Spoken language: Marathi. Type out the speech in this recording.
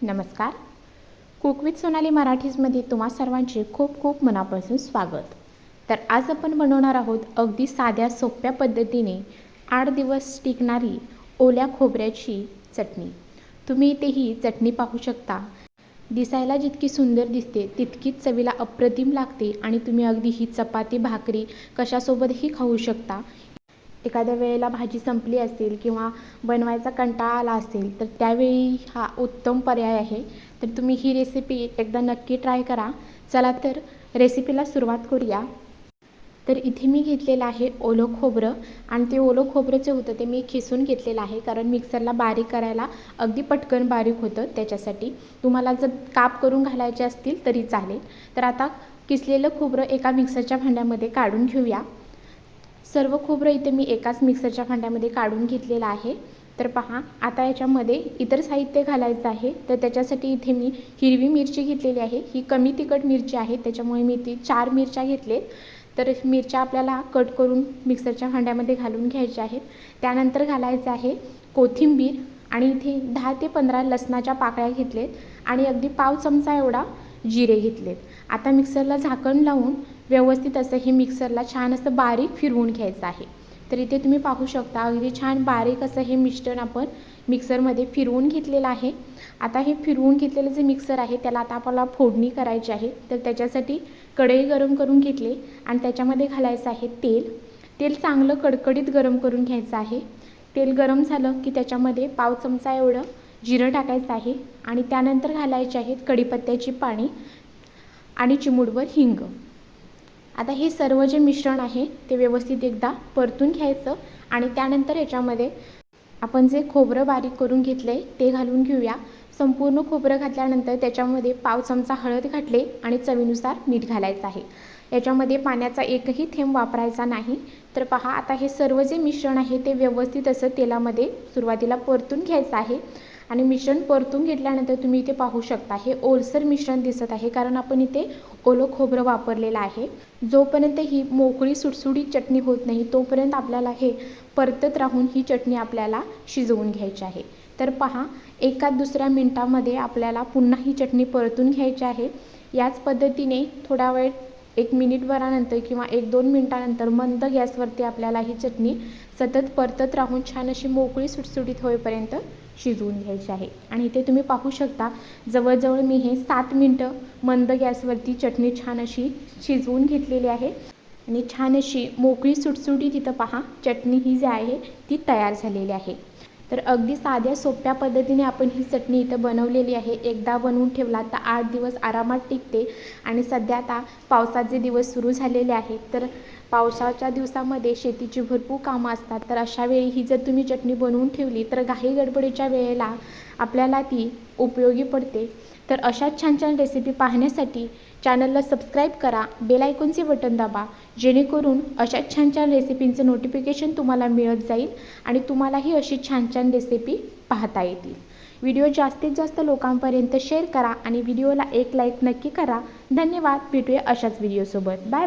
नमस्कार. कुक विथ सोनाली मराठीजमध्ये तुम्हा सर्वांचे खूप खूप मनापासून स्वागत. तर आज आपण बनवणार आहोत अगदी साध्या सोप्या पद्धतीने 8 दिवस टिकणारी ओल्या खोबऱ्याची चटणी. तुम्ही इथे ही चटणी पाहू शकता. दिसायला जितकी सुंदर दिसते तितकीच चवीला अप्रतिम लागते आणि तुम्ही अगदी ही चपाती भाकरी कशासोबतही खाऊ शकता. एखाद्या वेळेला भाजी संपली असेल किंवा बनवायचा कंटाळा आला असेल तर त्यावेळी हा उत्तम पर्याय आहे. तर तुम्ही ही रेसिपी एकदा नक्की ट्राय करा. चला तर रेसिपीला सुरुवात करूया. तर इथे मी घेतलेलं आहे ओलं खोबरं आणि ते ओलं खोबरं जे होतं ते मी खिसून घेतलेलं आहे, कारण मिक्सरला बारीक करायला अगदी पटकन बारीक होतं. त्याच्यासाठी तुम्हाला जर काप करून घालायचे असतील तरी चालेल. तर आता किसलेलं खोबरं एका मिक्सरच्या भांड्यामध्ये काढून घेऊया. सर्व खोबरं इथे मी एकाच मिक्सरच्या भांड्यामध्ये काढून घेतलेलं आहे. तर पहा, आता याच्यामध्ये इतर साहित्य घालायचं आहे. तर त्याच्यासाठी इथे मी हिरवी मिरची घेतलेली आहे. ही कमी तिखट मिरची आहे, त्याच्यामुळे मी ती 4 मिरच्या घेतलेत. तर मिरच्या आपल्याला कट करून मिक्सरच्या भांड्यामध्ये घालून घ्यायच्या आहेत. त्यानंतर घालायचं आहे कोथिंबीर आणि इथे 10 ते 15 लसणाच्या पाकळ्या घेतलेत आणि अगदी पाव चमचा एवढा जिरे घेतलेत. आता मिक्सरला झाकण लावून व्यवस्थित असं हे मिक्सरला छान असं बारीक फिरवून घ्यायचं आहे. तर इथे तुम्ही पाहू शकता अगदी छान बारीक असं हे मिश्रण आपण मिक्सरमध्ये फिरवून घेतलेलं आहे. आता हे फिरवून घेतलेलं जे मिक्सर आहे त्याला आता आपल्याला फोडणी करायची आहे. तर त्याच्यासाठी कढई गरम करून घेतली आणि त्याच्यामध्ये घालायचं आहे तेल. तेल चांगलं कडकडीत गरम करून घ्यायचं आहे. तेल गरम झालं की त्याच्यामध्ये पाव चमचा एवढं जिरं टाकायचं आहे आणि त्यानंतर घालायचे आहेत कढीपत्त्याची पाने आणि चिमूटभर हिंग. आता हे सर्व जे मिश्रण आहे ते व्यवस्थित एकदा परतून घ्यायचं आणि त्यानंतर याच्यामध्ये आपण जे खोबरं बारीक करून घेतलं आहे ते घालून घेऊया. संपूर्ण खोबरं घातल्यानंतर त्याच्यामध्ये पाव चमचा हळद घातले आणि चवीनुसार मीठ घालायचं आहे. याच्यामध्ये पाण्याचा एकही थेंब वापरायचा नाही. तर पहा, आता हे सर्व जे मिश्रण आहे ते व्यवस्थित असं तेलामध्ये सुरुवातीला परतून घ्यायचं आहे आणि मिश्रण परतून घेतल्यानंतर तुम्ही इथे पाहू शकता हे ओलसर मिश्रण दिसत आहे, कारण आपण इथे ओलं खोबरं वापरलेलं आहे. जोपर्यंत ही मोकळी सुटसुटीत चटणी होत नाही तोपर्यंत आपल्याला हे परतत राहून ही चटणी आपल्याला शिजवून घ्यायची आहे. तर पहा, एका दुसऱ्या मिनटामध्ये आपल्याला पुन्हा ही चटणी परतून घ्यायची आहे. याच पद्धतीने थोडा वेळ 1 मिनिटभरानंतर किंवा 1-2 मिनटानंतर मंद गॅसवरती आपल्याला ही चटणी सतत परतत राहून छान अशी मोकळी सुटसुटीत होईपर्यंत शिजवून घ्यायची आहे. आणि इथे तुम्ही पाहू शकता जवळजवळ मी हे 7 मिनटं मंद गॅसवरती चटणी छान अशी शिजवून घेतलेली आहे आणि छान अशी मोकळी सुटसुटीत इथं पहा चटणी ही जी आहे ती तयार झालेली आहे. तर अगदी साध्या सोप्या पद्धतीने आपण ही चटणी इथं बनवलेली आहे. एकदा बनवून ठेवला तर 8 दिवस आरामात टिकते. आणि सध्या आता पावसाचे दिवस सुरू झालेले आहेत, तर पावसाच्या दिवसामध्ये शेतीची भरपूर कामं असतात. तर अशा वेळी ही जर तुम्ही चटणी बनवून ठेवली तर घाई गडबडीच्या वेळेला आपल्याला ती उपयोगी पडते. तर अशाच छान छान रेसिपी पाहण्यासाठी चॅनलला सबस्क्राईब करा, बेल आयकॉनचे बटन दाबा, जेणेकरून अशाच छान छान रेसिपींचं नोटिफिकेशन तुम्हाला मिळत जाईल आणि तुम्हालाही अशी छान छान रेसिपी पाहता येतील. व्हिडिओ जास्तीत जास्त लोकांपर्यंत शेअर करा आणि व्हिडिओला एक लाईक नक्की करा. धन्यवाद. भेटूया अशाच व्हिडिओसोबत. Bye bye.